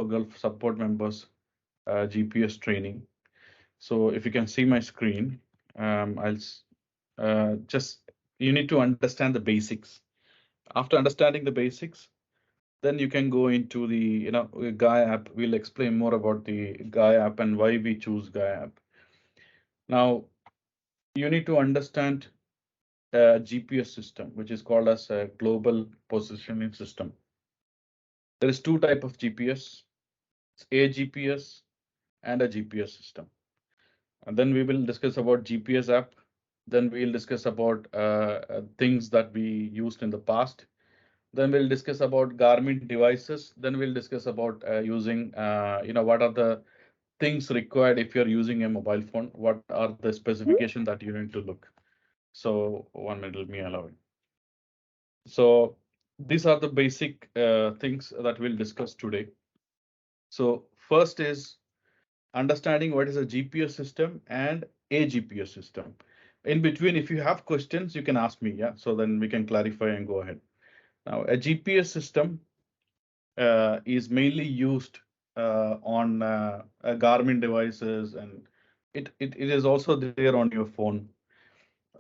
for Gulf support members GPS training. So if you can see my screen, just you need to understand the basics. After understanding the basics, then you can go into the Gaia app. We'll explain more about the Gaia app and why we choose Gaia app. Now you need to understand a GPS system, which is called as a global positioning system. There is two type of GPS, a GPS and a GPS system. And then we will discuss about GPS app. Then we'll discuss about things that we used in the past. Then we'll discuss about Garmin devices. Then we'll discuss about using, what are the things required if you're using a mobile phone. What are the specifications that you need to look? So 1 minute, let me allow it. So these are the basic things that we'll discuss today. So first is understanding what is a GPS system and a GPS system. In between, if you have questions, you can ask me. Yeah, so then we can clarify and go ahead. Now, a GPS system is mainly used on Garmin devices, and it is also there on your phone.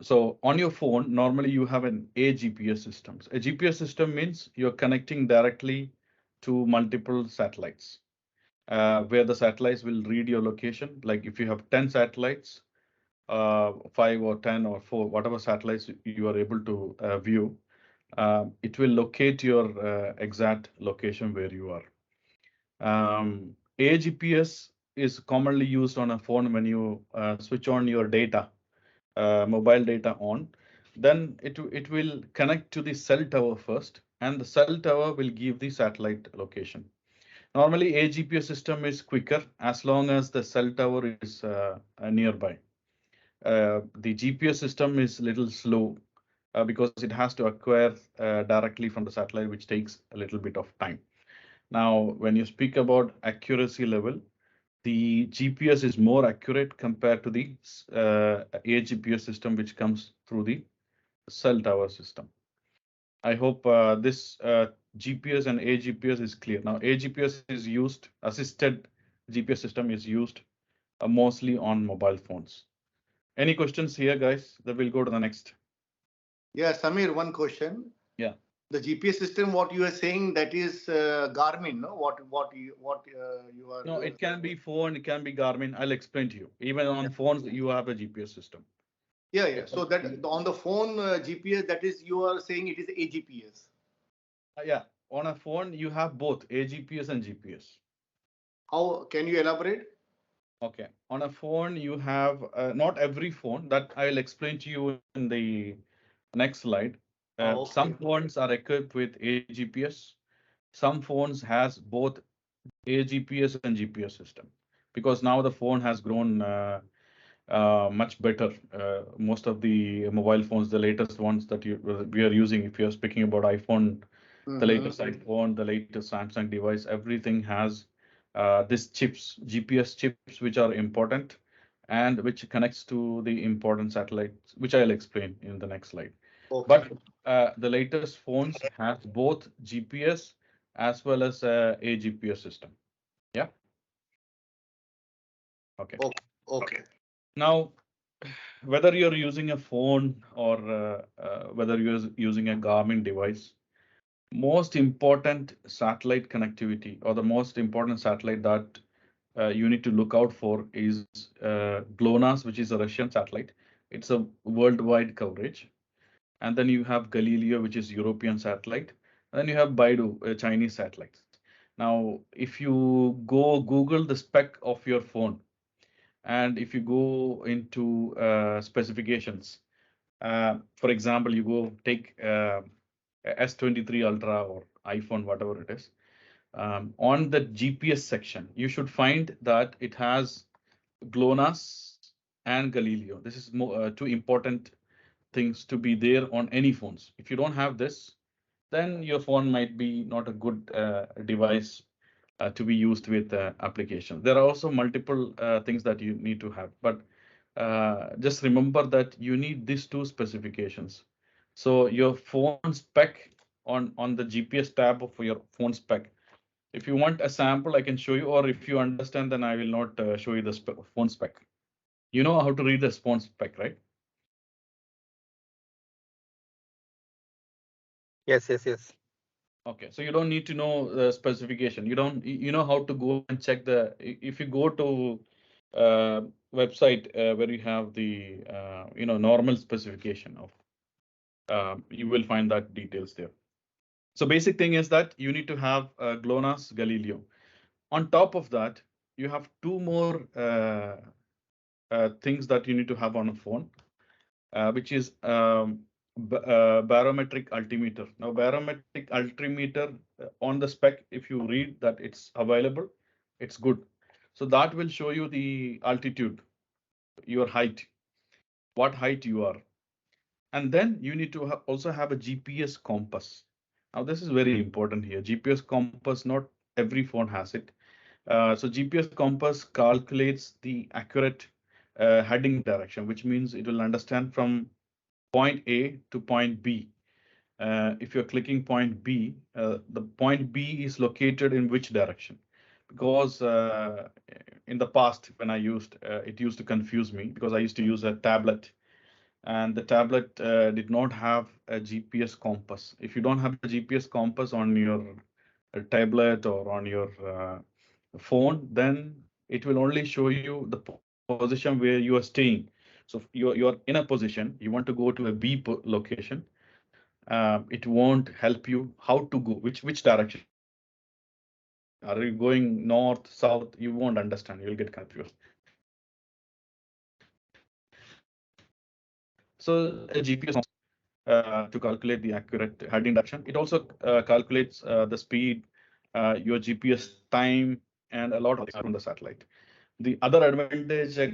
So on your phone, normally you have an a GPS system. A GPS system means you're connecting directly to multiple satellites, where the satellites will read your location. Like if you have 10 satellites, 5 or 10 or 4, whatever satellites you are able to view, it will locate your exact location where you are. AGPS is commonly used on a phone when you switch on your data, mobile data on. Then it will connect to the cell tower first, and the cell tower will give the satellite location. Normally, a GPS system is quicker as long as the cell tower is nearby. The GPS system is a little slow because it has to acquire directly from the satellite, which takes a little bit of time. Now, when you speak about accuracy level, the GPS is more accurate compared to the AGPS system, which comes through the cell tower system. I hope this GPS and AGPS is clear. Now, AGPS is used, assisted GPS system is used mostly on mobile phones. Any questions here, guys? Then we'll go to the next. Yeah, Samir, one question. Yeah. The GPS system, what you are saying, that is Garmin, no? What you are? No, it can be phone, it can be Garmin. I'll explain to you. Even on phones, you have a GPS system. Yeah, yeah. So that on the phone GPS, that is you are saying it is AGPS. Yeah, on a phone you have both AGPS and GPS. How can you elaborate? Okay, on a phone you have not every phone, that I'll explain to you in the next slide. Okay. Some phones are equipped with AGPS. Some phones has both AGPS and GPS system, because now the phone has grown much better. Most of the mobile phones, the latest ones that we are using, if you're speaking about iPhone, the latest iPhone, the latest Samsung device, everything has this chips, GPS chips, which are important and which connects to the important satellites, which I'll explain in the next slide. Okay. But the latest phones have both GPS as well as a GPS system. Yeah. Okay. Okay. Now, whether you're using a phone or whether you're using a Garmin device, most important satellite connectivity, or the most important satellite that you need to look out for is GLONASS, which is a Russian satellite. It's a worldwide coverage. And then you have Galileo, which is European satellite. And then you have Baidu, Chinese satellites. Now, if you go Google the spec of your phone, and if you go into specifications, for example, you go take S23 Ultra or iPhone, whatever it is, on the GPS section, you should find that it has GLONASS and Galileo. This is two important things to be there on any phones. If you don't have this, then your phone might be not a good device to be used with applications. There are also multiple things that you need to have, but just remember that you need these two specifications. So your phone spec on the GPS tab of your phone spec, If you want a sample, I can show you, or if you understand, then I will not show you the phone spec. You know how to read the phone spec, right? Yes, yes, yes. Okay, so you don't need to know the specification. You don't, you know how to go and check the, if you go to uh, website where you have the, normal specification of, you will find that details there. So basic thing is that you need to have GLONASS Galileo. On top of that, you have two more things that you need to have on a phone, which is barometric altimeter. Now, barometric altimeter on the spec, if you read that it's available, it's good. So that will show you the altitude, your height, what height you are. And then you need to also have a GPS compass. Now, this is very important here. GPS compass, not every phone has it. So GPS compass calculates the accurate heading direction, which means it will understand from point A to point B. If you're clicking point B, the point B is located in which direction? Because in the past, when I used it, used to confuse me because I used to use a tablet, and the tablet did not have a GPS compass. If you don't have a GPS compass on your tablet or on your phone, then it will only show you the position where you are staying. So if you're in a position, you want to go to a B location, it won't help you how to go, which direction. Are you going north, south? You won't understand. You'll get confused. So a GPS compass to calculate the accurate heading direction. It also calculates the speed, your GPS time, and a lot of things from the satellite. The other advantage a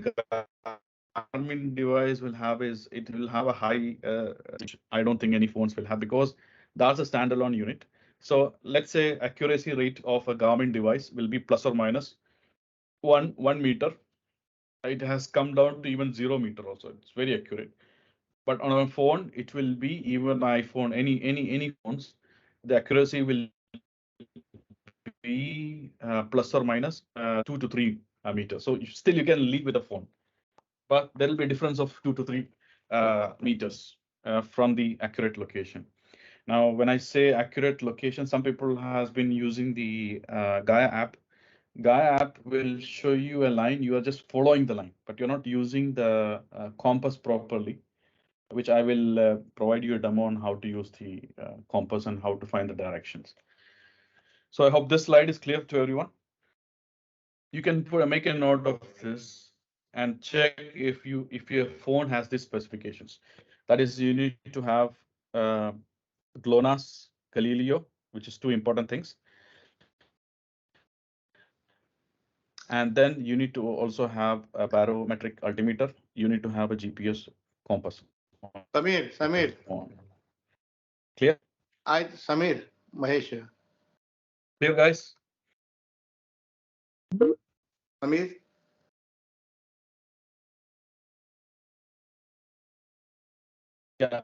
Garmin device will have is it will have a high resolution, which I don't think any phones will have because that's a standalone unit. So let's say accuracy rate of a Garmin device will be plus or minus 1 meter. It has come down to even 0 meter also. It's very accurate. But on a phone, it will be, even iPhone, any phones, the accuracy will be plus or minus 2 to 3 meters. So still you can live with a phone, but there will be a difference of 2 to 3 meters from the accurate location. Now, when I say accurate location, some people has been using the Gaia app. Gaia app will show you a line. You are just following the line, but you're not using the compass properly, which I will provide you a demo on how to use the compass and how to find the directions. So I hope this slide is clear to everyone. You can make a note of this and check if your phone has these specifications. That is, you need to have uh, GLONASS Galileo, which is two important things. And then you need to also have a barometric altimeter. You need to have a GPS compass on your phone. Samir, Clear? Samir, Mahesh, Clear, guys? Samir, Yeah,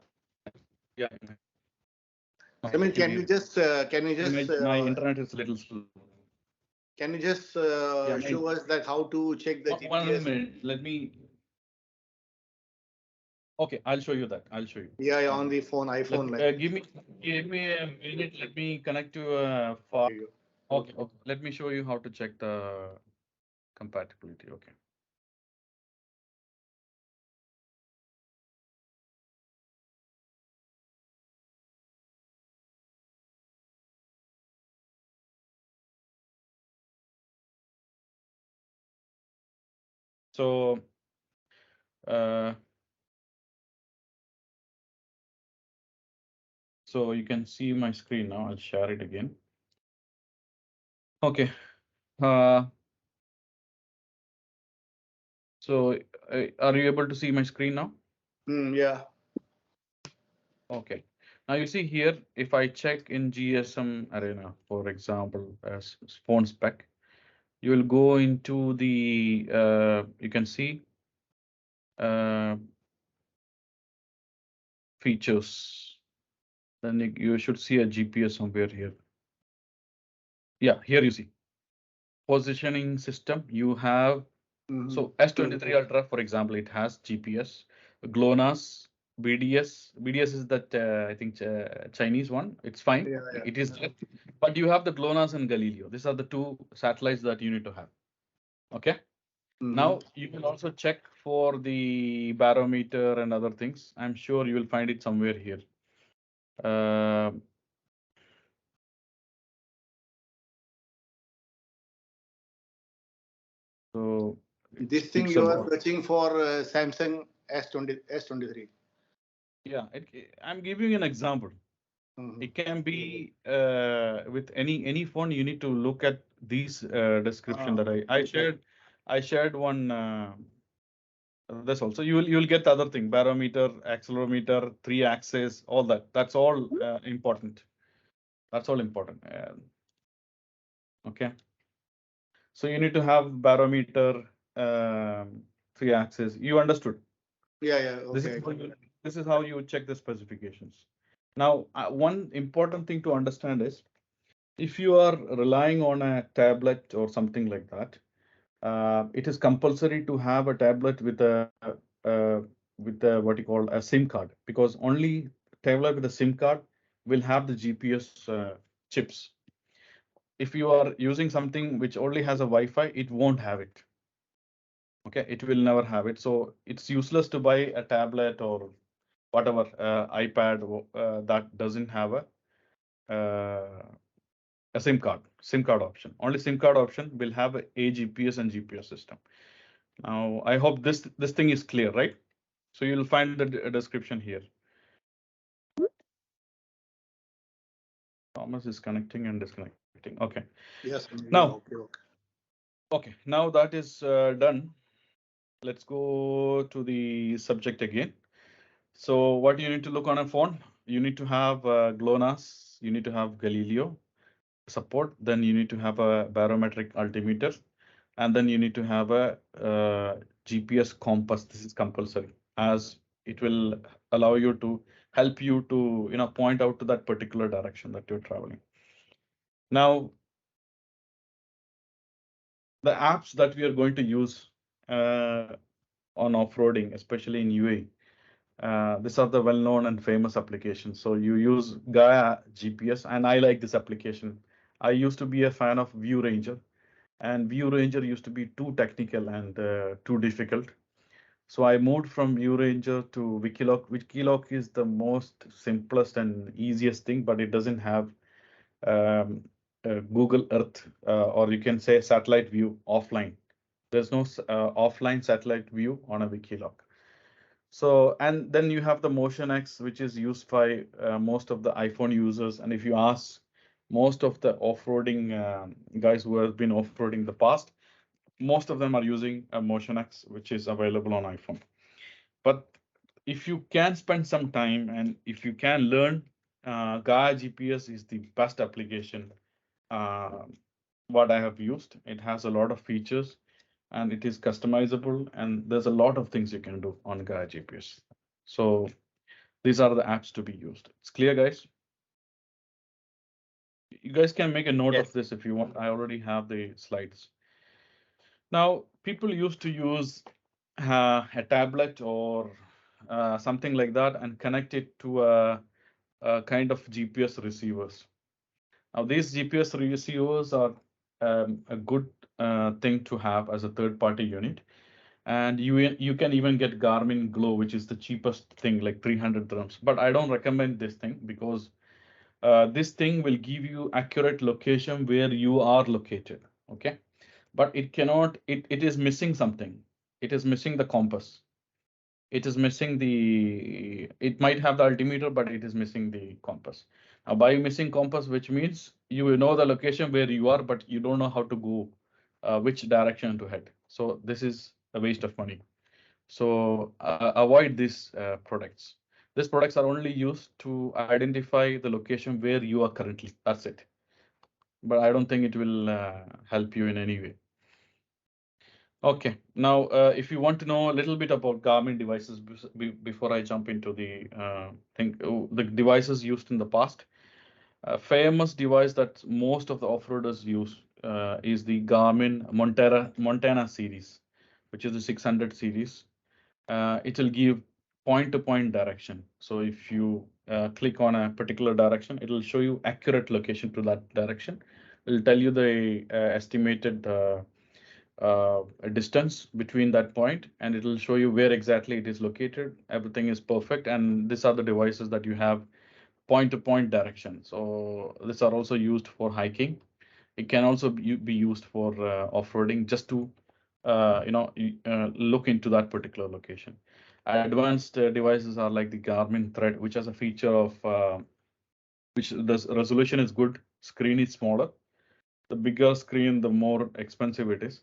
yeah. I Samir, can hear you. My internet is a little slow. can you just Yeah, show us that how to check the one GPS? minute. Let me. Okay, I'll show you that. I'll show you. Yeah, yeah, One on the minute. phone, iPhone, Let like. give me a minute. Let me connect to far. Okay, okay. Let me show you how to check the compatibility. Okay. So uh, so you can see my screen now. I'll share it again. Okay. Uh, so are you able to see my screen now? Yeah. Okay. Now you see here, if I check in GSM Arena, for example, as phone spec, you will go into the, you can see uh, features. Then you should see a GPS somewhere here. Yeah, here you see positioning system. You have Mm-hmm. so S23 Ultra, for example, it has GPS, GLONASS, BDS. BDS is that I think Chinese one. It's fine. Yeah, yeah. It is there. But you have the GLONASS and Galileo. These are the two satellites that you need to have. Okay. Mm-hmm. Now you can also check for the barometer and other things. I'm sure you will find it somewhere here. Uh, so it This thing speaks you are about. searching for Samsung S23. Yeah, I'm giving you an example. Mm-hmm. It can be with any phone. You need to look at these description Ah, that I shared. I shared one. That's also you will get the other thing: barometer, accelerometer, three axis, all that. That's all important. That's all important. Okay. So you need to have barometer, three axis. You understood. yeah, yeah. This is Okay. how you, this is how you check the specifications. Now, one important thing to understand is if you are relying on a tablet or something like that, it is compulsory to have a tablet uh, with a what you call a SIM card because only tablet with a SIM card will have the GPS chips. If you are using something which only has a Wi-Fi, it won't have it. Okay, it will never have it. So it's useless to buy a tablet or whatever iPad that doesn't have a SIM card option. Only SIM card option will have a GPS and GPS system. Now, I hope this thing is clear, right? So you'll find the description here. Thomas is connecting and disconnecting. Okay. Yes. Now, Yeah. Okay. Okay. okay. Now that is done. Let's go to the subject again. So what you need to look on a phone, you need to have GLONASS, you need to have Galileo support, then you need to have a barometric altimeter, and then you need to have a GPS compass. This is compulsory, as it will allow you to help you to point out to that particular direction that you're traveling. Now, the apps that we are going to use uh, on off-roading, especially in UAE, these are the well-known and famous applications. So you use Gaia GPS, and I like this application. I used to be a fan of View Ranger, and View Ranger used to be too technical and too difficult. So I moved from View Ranger to Wikiloc. Wikiloc is the most simplest and easiest thing, but it doesn't have um, Google Earth, or you can say satellite view offline. There's no offline satellite view on a Wikiloc. So, and then you have the Motion X, which is used by most of the iPhone users. And if you ask most of the off-roading guys who have been off-roading the past, most of them are using a Motion X, which is available on iPhone. But if you can spend some time and if you can learn, Gaia GPS is the best application uh, what I have used. It has a lot of features and it is customizable, and there's a lot of things you can do on Gaia GPS. So these are the apps to be used. It's clear, guys. You guys can make a note of Yes. this if you want. I already have the slides. Now, people used to use a tablet or something like that and connect it to a kind of GPS receivers. Now, these GPS receivers are a good thing to have as a third-party unit, and you can even get Garmin Glow, which is the cheapest thing, like 300 dirhams. But I don't recommend this thing because this thing will give you accurate location where you are located. Okay, but it cannot. It is missing something. It is missing the compass. It is missing the. It might have the altimeter, but it is missing the compass. Now, by missing compass, which means you will know the location where you are, but you don't know how to go, which direction to head. So this is a waste of money. So avoid these products. These products are only used to identify the location where you are currently. That's it. But I don't think it will help you in any way. Okay, now if you want to know a little bit about Garmin devices before I jump into the the devices used in the past, A famous device that most of the off-roaders use is the Garmin Montana series, which is the 600 series. It will give point-to-point direction. So if you click on a particular direction, it will show you accurate location to that direction. It will tell you the estimated distance between that point, and it will show you where exactly it is located. Everything is perfect, and these are the devices that you have point-to-point direction. So these are also used for hiking. It can also be used for off-roading, just to look into that particular location. Advanced devices are like the Garmin Thread, which has a feature of which the resolution is good, screen is smaller. The bigger screen, the more expensive it is.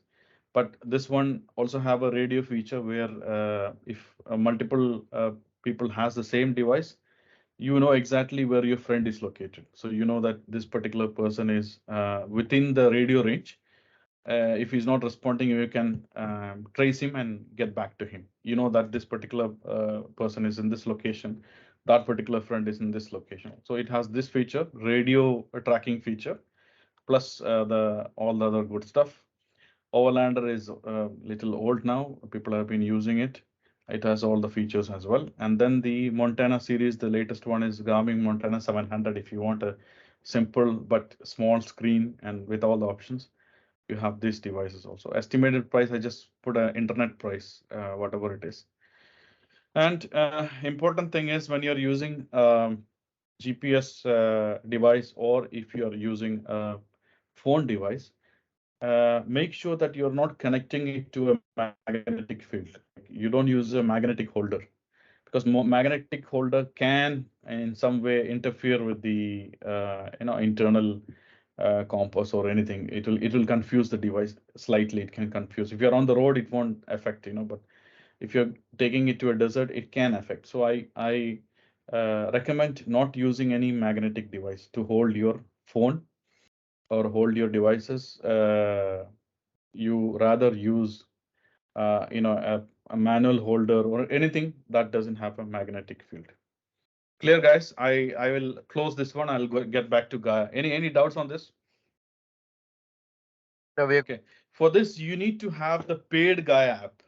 But this one also have a radio feature where if multiple people has the same device, you know exactly where your friend is located. So you know that this particular person is within the radio range. If he's not responding, you can trace him and get back to him. You know that this particular person is in this location, that particular friend is in this location. So it has this feature, radio tracking feature, plus the all the other good stuff. Overlander is a little old now. People have been using it. It has all the features as well. And then the Montana series, the latest one is Garmin Montana 700. If you want a simple but small screen and with all the options, you have these devices also. Estimated price, I just put an internet price, whatever it is. And important thing is when you're using GPS device, or if you're using a phone device, make sure that you're not connecting it to a magnetic field. Like you don't use a magnetic holder, because magnetic holder can in some way interfere with the internal compass or anything. It will confuse the device slightly. It can confuse. If you're on the road, it won't affect, but if you're taking it to a desert, it can affect. So I recommend not using any magnetic device to hold your phone or hold your devices. You rather use a manual holder or anything that doesn't have a magnetic field. Clear, guys? I will close this one. I'll get back to Gaia. Any doubts on this? No, we Okay. For this, you need to have the paid Gaia app.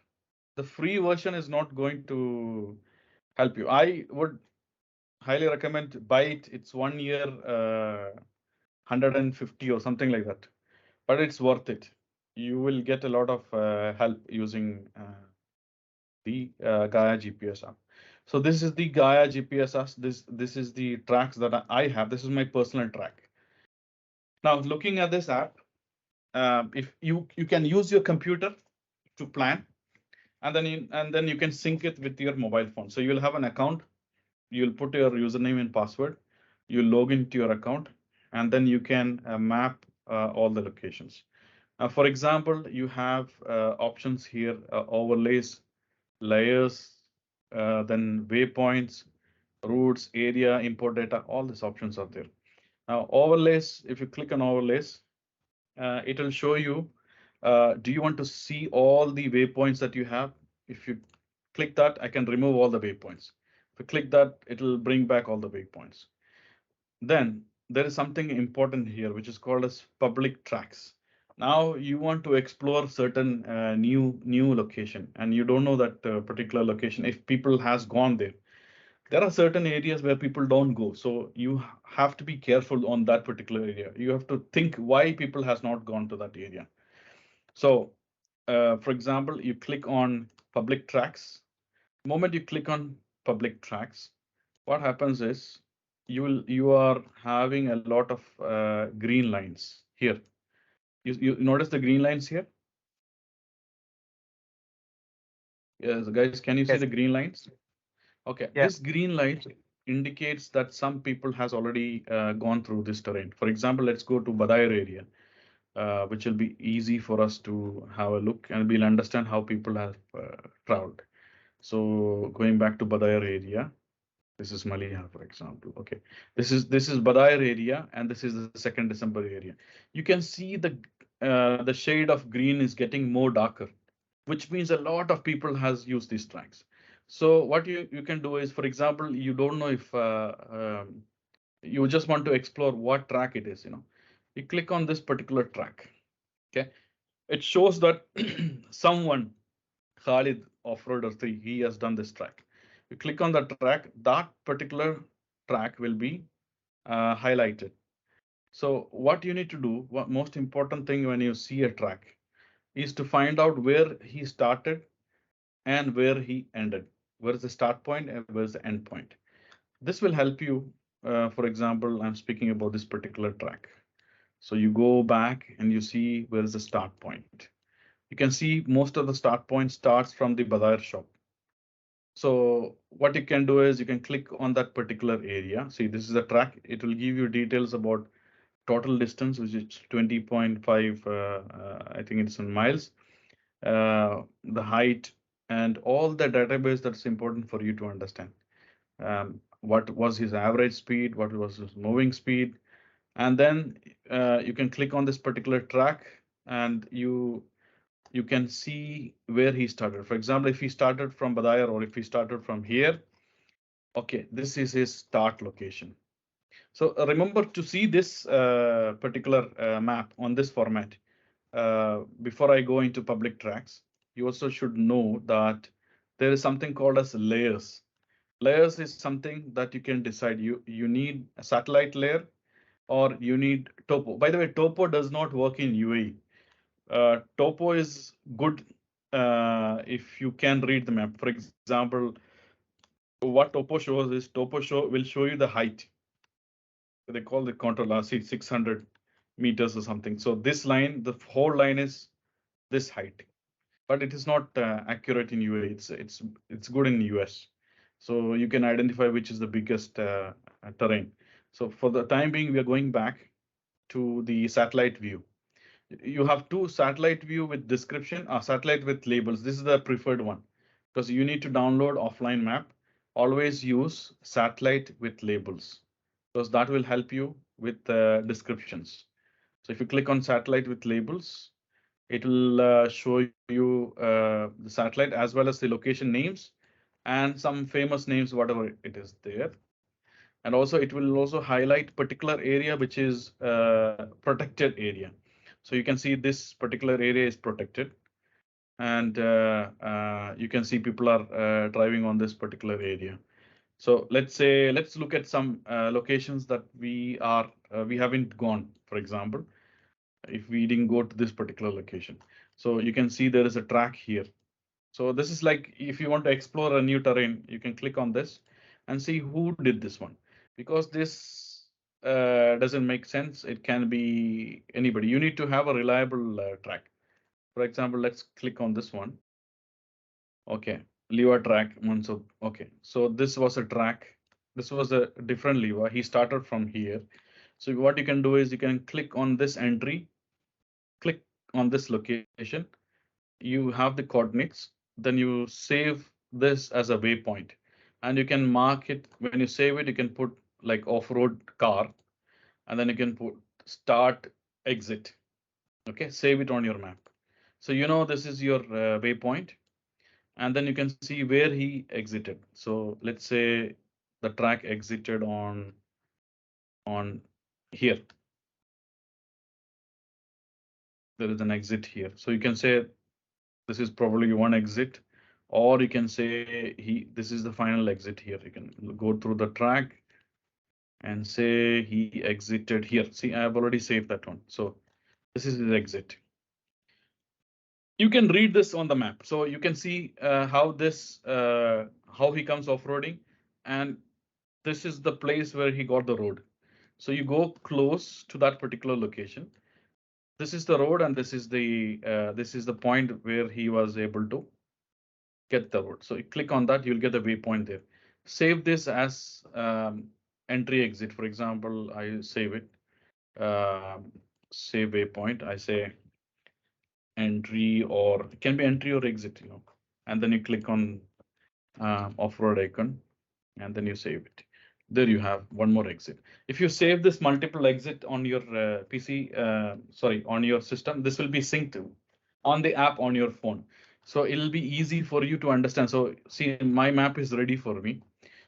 The free version is not going to help you. I would highly recommend buy it. It's 1 year, 150 or something like that. But it's worth it. You will get a lot of help using the Gaia GPS app. So this is the Gaia GPS app. This is the tracks that I have. This is my personal track. Now looking at this app, if you can use your computer to plan, and then you can sync it with your mobile phone. So you'll have an account. You'll put your username and password. You log into your account, and then you can map all the locations. For example, you have options here: overlays, layers, then waypoints, routes, area, import data. All these options are there. Now overlays, if you click on overlays, it will show you, do you want to see all the waypoints that you have? If you click that, I can remove all the waypoints. If you click that, it will bring back all the waypoints. Then there is something important here, which is called as public tracks. Now you want to explore certain new location, and you don't know that particular location. If people has gone there, there are certain areas where people don't go. So you have to be careful on that particular area. You have to think why people has not gone to that area. So, for example, you click on public tracks. The moment you click on public tracks, what happens is you are having a lot of green lines here. You notice the green lines here? Yes, guys, can you see yes, the green lines? Okay, yeah, this green light indicates that some people has already gone through this terrain. For example, let's go to Badayar area, which will be easy for us to have a look, and we'll understand how people have traveled. So going back to Badayar area, this is Maliha, for example. Okay, this is Badayar area, and this is the 2nd December area. You can see the shade of green is getting more darker, which means a lot of people has used these tracks. So what you can do is, for example, you don't know if you just want to explore what track it is, you click on this particular track. Okay, it shows that someone, Khalid Offroader 3, he has done this track. You click on the track, that particular track will be highlighted. So what you need to do, what most important thing when you see a track is to find out where he started and where he ended. Where is the start point and where is the end point? This will help you. For example, I'm speaking about this particular track. So you go back and you see where is the start point. You can see most of the start point starts from the Bazaar shop. So what you can do is you can click on that particular area. See, this is the track. It will give you details about total distance, which is 20.5, I think it's in miles, the height, and all the database that's important for you to understand. What was his average speed? What was his moving speed? And then you can click on this particular track and you can see where he started. For example, if he started from Badayar or if he started from here, okay, this is his start location. So remember to see this particular map on this format. Before I go into public tracks, you also should know that there is something called as layers. Layers is something that you can decide. You need a satellite layer or you need topo. By the way, topo does not work in UAE. Topo is good if you can read the map. For example, what topo shows is will show you the height. They call the contour last 600 meters or something. So this line, the whole line is this height, but it is not accurate in UAE. It's good in US. So you can identify which is the biggest terrain. So for the time being, we are going back to the satellite view. You have two: satellite view with description or satellite with labels. This is the preferred one because you need to download offline map. Always use satellite with labels because that will help you with descriptions. So if you click on satellite with labels, it will show you the satellite as well as the location names and some famous names, whatever it is there. And also it will also highlight particular area which is protected area. So you can see this particular area is protected, and you can see people are driving on this particular area. So let's look at some locations that we haven't gone. For example, if we didn't go to this particular location, so you can see there is a track here. So this is like if you want to explore a new terrain, you can click on this and see who did this one, because this doesn't make sense. It can be anybody. You need to have a reliable track. For example, let's click on this one. Okay, lever track one. So okay, so this was a track. This was a different lever. He started from here. So what you can do is you can click on this entry, click on this location. You have the coordinates, then you save this as a waypoint, and you can mark it. When you save it, you can put like off-road car, and then you can put start exit. Okay, save it on your map. So you know this is your waypoint, and then you can see where he exited. So let's say the track exited on here. There is an exit here. So you can say this is probably one exit, or you can say this is the final exit here. You can go through the track and say he exited here. See, I have already saved that one. So this is his exit. You can read this on the map. So you can see how he comes off-roading, and this is the place where he got the road. So you go close to that particular location. This is the road, and this is the point where he was able to get the road. So you click on that, you'll get the waypoint there. Save this as entry exit. For example, I save it. Save waypoint. I say entry, or it can be entry or exit, and then you click on off-road icon, and then you save it. There you have one more exit. If you save this multiple exit on your PC, sorry, on your system, this will be synced on the app on your phone. So it'll be easy for you to understand. So see, my map is ready for me.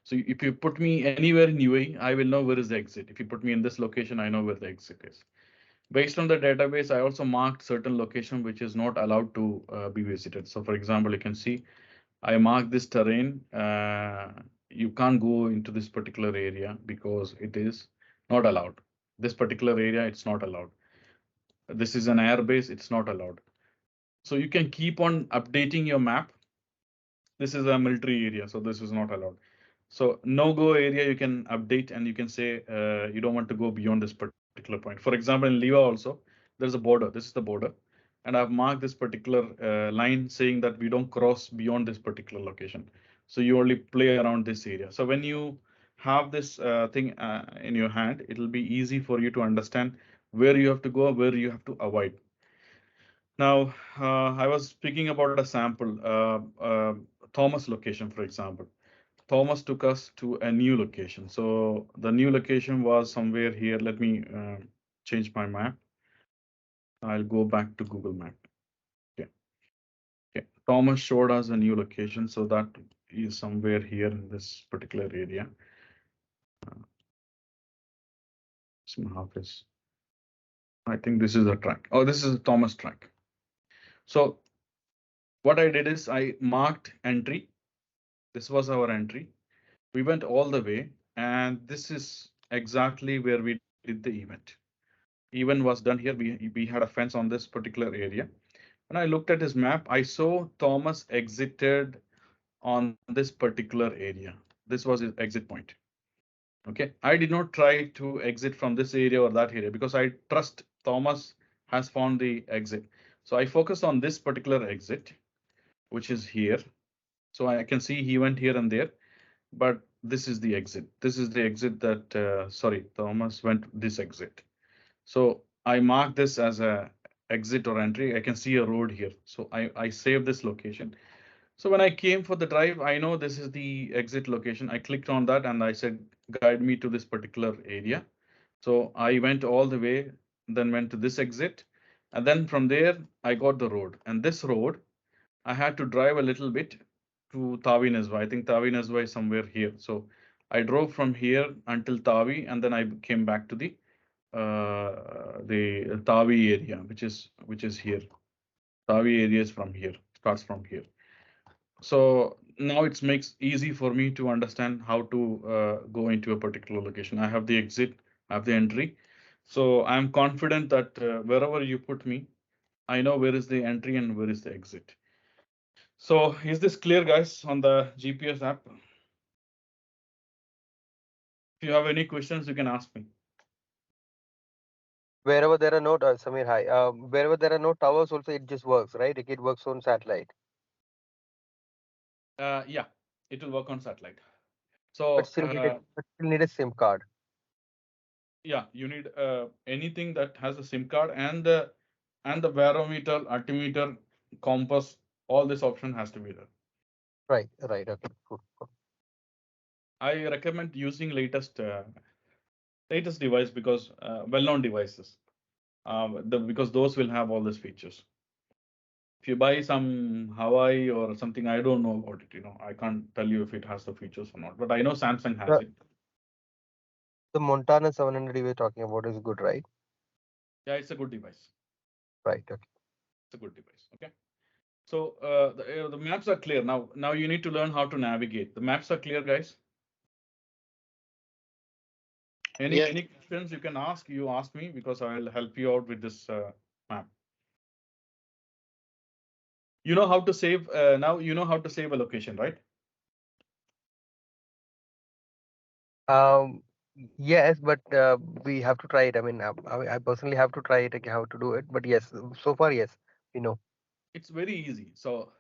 So if you put me anywhere in UAE, I will know where is the exit. If you put me in this location, I know where the exit is. Based on the database, I also marked certain location which is not allowed to be visited. So for example, you can see I mark this terrain. You can't go into this particular area because it is not allowed. This particular area, it's not allowed. This is an airbase, it's not allowed. So you can keep on updating your map. This is a military area, so this is not allowed. So no go area you can update, and you can say you don't want to go beyond this particular point. For example, in Liva also, there's a border. This is the border, and I've marked this particular line saying that we don't cross beyond this particular location. So you only play around this area. So when you have this thing in your hand, it'll be easy for you to understand where you have to go, where you have to avoid. Now, I was speaking about a sample, Thomas location, for example. Thomas took us to a new location. So the new location was somewhere here. Let me change my map. I'll go back to Google Map. Okay. Okay. Thomas showed us a new location. So that is somewhere here in this particular area. Office. I think this is a track. Oh, this is a Thomas track. So what I did is I marked entry. This was our entry. We went all the way, and this is exactly where we did the event. Event was done here. We had a fence on this particular area. When I looked at his map, I saw Thomas exited on this particular area. This was his exit point. Okay, I did not try to exit from this area or that area because I trust Thomas has found the exit. So I focused on this particular exit, which is here. So I can see he went here and there, but this is the exit. This is the exit that, sorry, Thomas went this exit. So I mark this as a exit or entry. I can see a road here. So I save this location. So when I came for the drive, I know this is the exit location. I clicked on that and I said, guide me to this particular area. So I went all the way, then went to this exit. And then from there, I got the road. And this road, I had to drive a little bit to Tawi Nezwa. I think Tawi Nezwa is somewhere here. So I drove from here until Tawi, and then I came back to the Tawi area, which is here. Tawi area is from here, starts from here. So now it makes easy for me to understand how to go into a particular location. I have the exit, I have the entry. So I'm confident that wherever you put me, I know where is the entry and where is the exit. So is this clear, guys, on the GPS app? If you have any questions, you can ask me. Wherever there are no Samir, hi. Wherever there are no towers, also it just works, right? It works on satellite, Yeah, it will work on satellite. but So still need a SIM card. yeah, you need anything that has a SIM card and the barometer, altimeter, compass. All this option has to be there. Right, right. Okay, cool. I recommend using latest device because well-known devices. Because those will have all these features. If you buy some Hawaii or something, I don't know about it. I can't tell you if it has the features or not. But I know Samsung has The, it. the Montana 700 you were talking about is good, right? Yeah, it's a good device. Right. Okay. It's a good device. Okay. So the maps are clear now. Now you need to learn how to navigate. The maps are clear, guys. Any Yes. any questions you can ask? You ask me because I'll help you out with this map. You know how to save now. You know how to save a location, right? Um, yes, but we have to try it. I mean, I personally have to try it, like, how to do it. But yes, so far, yes, we know. It's very easy. So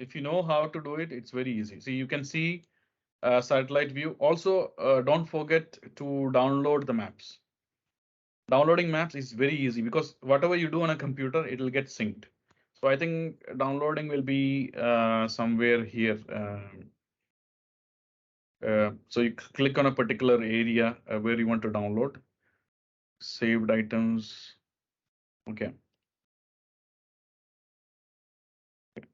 if you know how to do it, it's very easy. See, you can see satellite view. Also, don't forget to download the maps. Downloading maps is very easy because whatever you do on a computer, it'll get synced. So I think downloading will be somewhere here. So you click on a particular area where you want to download saved items. Okay,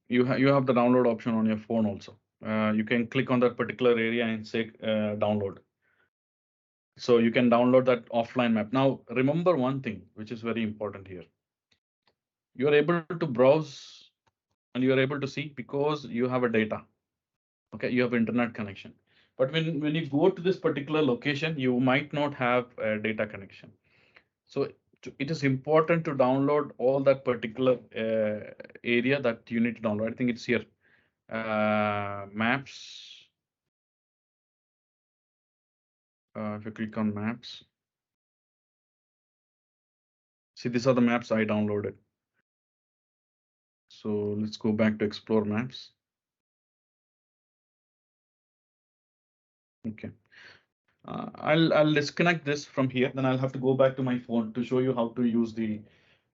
you have the download option on your phone also. You can click on that particular area and say download. So you can download that offline map. Now, remember one thing, which is very important here. You are able to browse and you are able to see because you have a data. Okay, you have internet connection. But when you go to this particular location, you might not have a data connection. So it is important to download all that particular area that you need to download. I think it's here. Maps. If you click on maps, see, these are the maps I downloaded. So let's go back to explore maps. Okay. I'll disconnect this from here. Then I'll have to go back to my phone to show you how to use the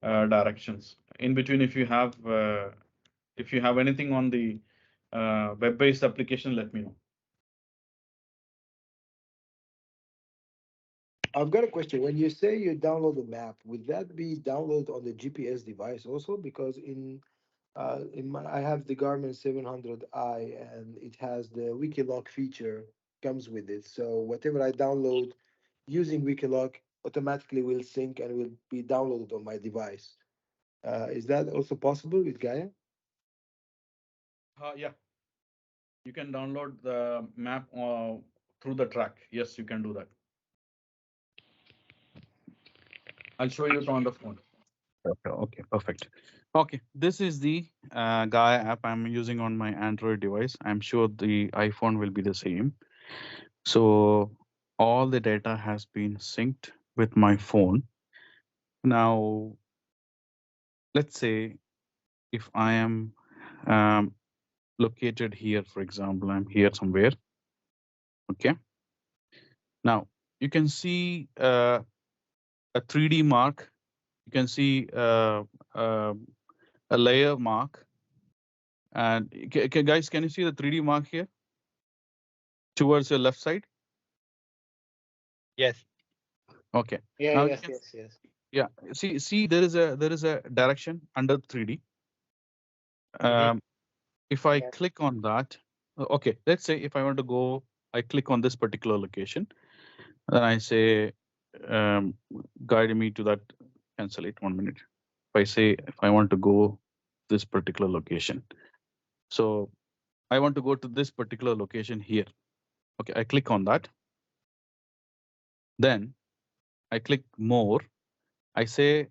directions. In between, if you have anything on the web-based application, let me know. I've got a question. When you say you download the map, would that be downloaded on the GPS device also? Because I have the Garmin 700i and it has the Wikiloc feature comes with it. So whatever I download using Wikiloc automatically will sync and will be downloaded on my device. Is that also possible with Gaia? Yeah, you can download the map through the track. Yes, you can do that. I'll show you it on the phone. Okay, perfect. Okay, this is the Gaia app I'm using on my Android device. I'm sure the iPhone will be the same. So all the data has been synced with my phone. Now, let's say if I am um, located here, for example, I'm here somewhere. Okay. Now you can see a 3D mark. You can see uh, a layer mark. And guys, can you see the 3D mark here towards your left side? Yes. Okay. Yeah, Now you yes, can, yes, yes. yeah. See, there is a direction under 3D. Mhm. If I Yeah. click on that, okay, let's say if I want to go, I click on this particular location, then I say, guide me to that, cancel it 1 minute. If I say, if I want to go this particular location, so I want to go to this particular location here. Okay, I click on that. Then I click more. I say,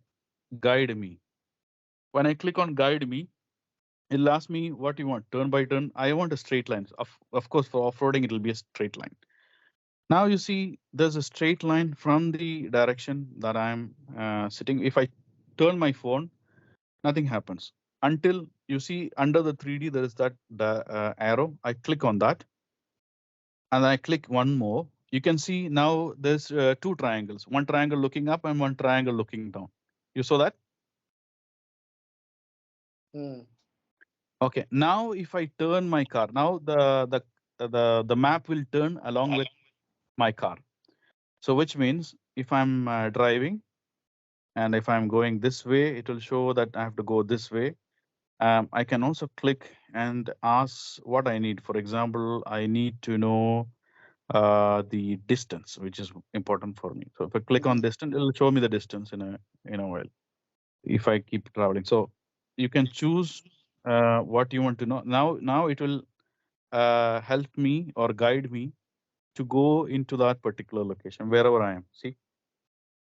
guide me. When I click on guide me, it'll ask me what you want, turn by turn. I want a straight line. Of course, for off-roading, it'll be a straight line. Now you see there's a straight line from the direction that I'm sitting. If I turn my phone, nothing happens until you see under the 3D, there is that arrow. I click on that and I click one more. You can see now there's two triangles, one triangle looking up and one triangle looking down. You saw that? Hmm. Okay. Now if I turn my car, now the map will turn along with my car. So which means if I'm driving, and if I'm going this way, it will show that I have to go this way. I can also click and ask what I need. For example, I need to know the distance, which is important for me. So if I click on Mhm. distance, it will show me the distance in a while if I keep traveling. So you can choose what you want to know. Now it will help me or guide me to go into that particular location wherever I am. See,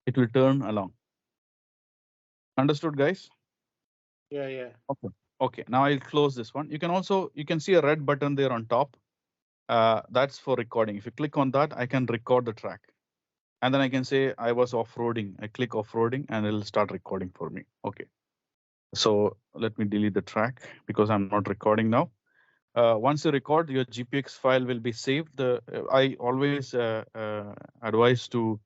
it will turn along. Understood, guys? Yeah, yeah. Okay. Okay. Now I'll close this one. You can see a red button there on top. That's for recording. If you click on that, I can record the track. And then I can say I was off-roading. I click off-roading and it'll start recording for me. Okay. So let me delete the track because I'm not recording now. Once you record, your GPX file will be saved. I always advise to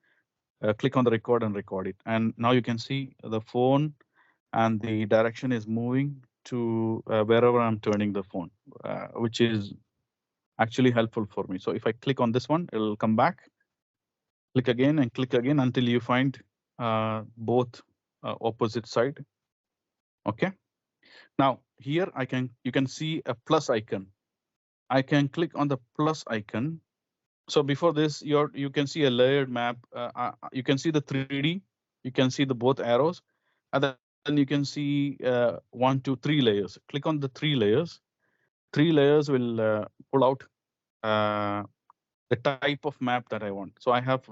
click on the record and record it. And now you can see the phone and the direction is moving to wherever I'm turning the phone, which is actually helpful for me. So if I click on this one, it'll come back, click again and click again until you find both opposite side. Okay. Now here you can see a plus icon. I can click on the plus icon. So before this, you can see a layered map. You can see the 3D. You can see the both arrows, and then you can see 1, 2, 3 layers. Click on the 3 layers. 3 layers will pull out uh, the type of map that I want. So I have,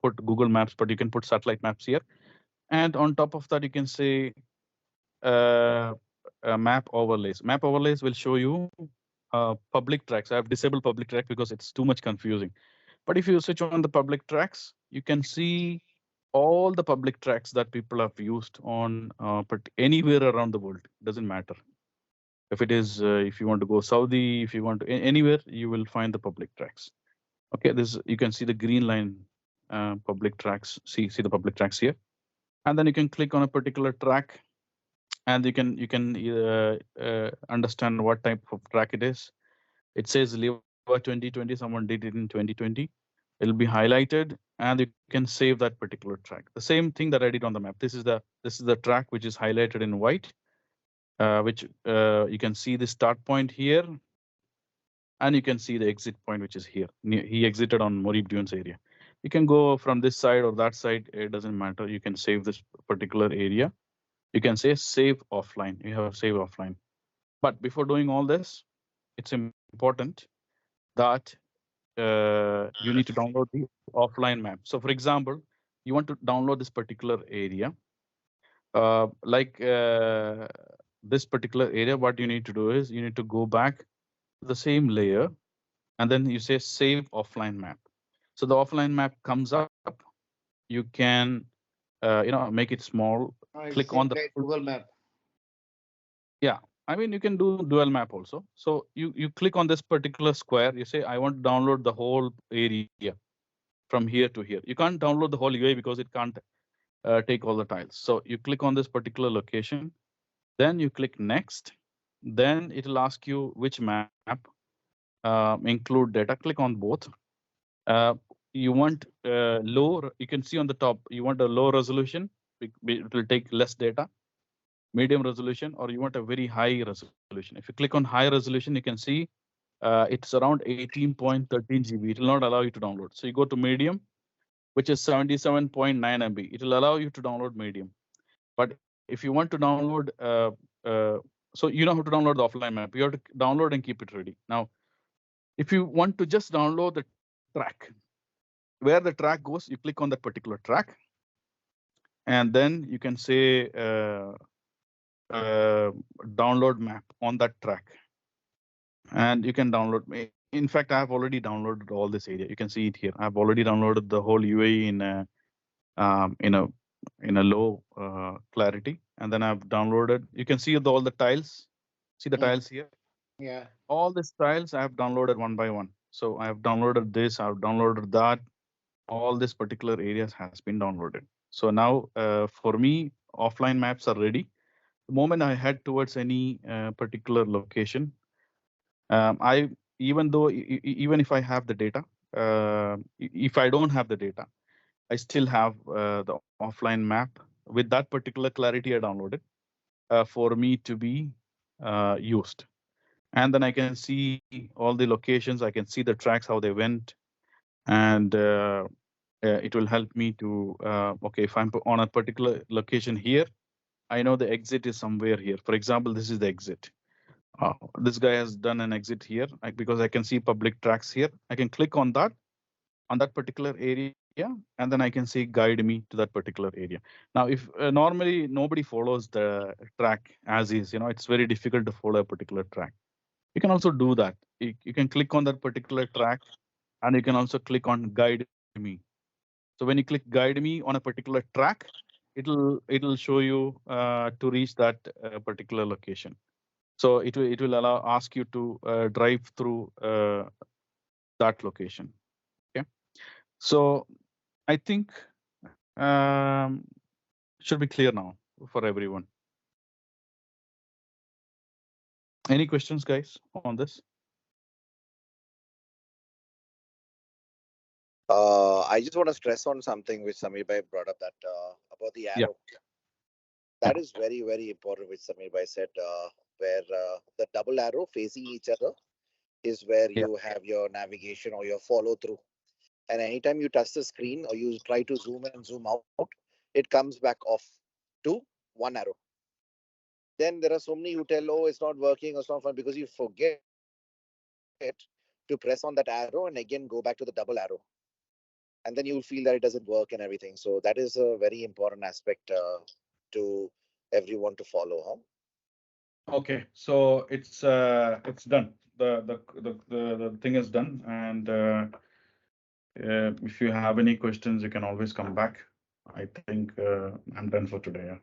put Google Maps, but you can put satellite maps here. And on top of that, you can say uh, map overlays. Map overlays will show you public tracks. I have disabled public track because it's too much confusing. But if you switch on the public tracks, you can see all the public tracks that people have used on but anywhere around the world. Doesn't matter if it is if you want to go Saudi, if you want to anywhere, you will find the public tracks. Okay, this you can see the green line public tracks. See the public tracks here, and then you can click on a particular track, and you can understand what type of track it is. It says Liva 2020. Someone did it in 2020. It'll be highlighted, and you can save that particular track. The same thing that I did on the map. This is the track which is highlighted in white, which you can see the start point here, and you can see the exit point, which is here. He exited on Morib Dunes area. You can go from this side or that side. It doesn't matter. You can save this particular area. You can say save offline. You have save offline. But before doing all this, it's important that you need to download the offline map. So for example, you want to download this particular area, like this particular area, what you need to do is you need to go back to the same layer, and then you say save offline map. So the offline map comes up. You can, make it small. It's Click same on the like Google Map. yeah. I mean, you can do dual map also. So you click on this particular square. You say I want to download the whole area from here to here. You can't download the whole UAE because it can't take all the tiles. So you click on this particular location, then you click next, then it'll ask you which map, include data. Click on both. Uh, you want low, you can see on the top, you want a low resolution, it will take less data, medium resolution, or you want a very high resolution. If you click on high resolution, you can see it's around 18.13 GB. It will not allow you to download. So you go to medium, which is 77.9 MB. It will allow you to download medium. But if you want to download, so you know how to download the offline map. You have to download and keep it ready. Now, if you want to just download the track, where the track goes, you click on that particular track, and then you can say download map on that track, and you can download. In fact, I have already downloaded all this area. You can see it here. I've already downloaded the whole UAE in um, in a in a low clarity, and then I've downloaded. You can see all the tiles. See the Yeah. tiles here. Yeah. All these tiles I have downloaded one by one. So I have downloaded this. I've downloaded that. All this particular areas has been downloaded. So now for me, offline maps are ready. The moment I head towards any particular location, I even though even if I have the data, if I don't have the data, I still have the offline map with that particular clarity I downloaded for me to be used. And then I can see all the locations. I can see the tracks, how they went, and it will help me to, okay, if I'm on a particular location here, I know the exit is somewhere here. For example, this is the exit. This guy has done an exit here because I can see public tracks here. I can click on that particular area, and then I can say guide me to that particular area. Now, if normally nobody follows the track as is, it's very difficult to follow a particular track. You can also do that. You can click on that particular track, and you can also click on guide me. So when you click guide me on a particular track, it'll show you to reach that particular location. So it will ask you to drive through that location. Okay. So I think um, should be clear now for everyone. Any questions, guys, on this? I just want to stress on something which Samir bhai brought up, that about the Yeah. arrow. that is very, very important, which Samir Bhai said, where the double arrow facing each other is where Yeah. you have your navigation or your follow through. And anytime you touch the screen or you try to zoom in and zoom out, it comes back off to one arrow. Then there are so many who tell, oh, it's not working or it's not fun, because you forget to press on that arrow and again go back to the double arrow. And then you'll feel that it doesn't work and everything. So that is a very important aspect to everyone to follow. Huh? Okay, so it's done. The thing is done, and if you have any questions, you can always come back. I think I'm done for today. Yeah.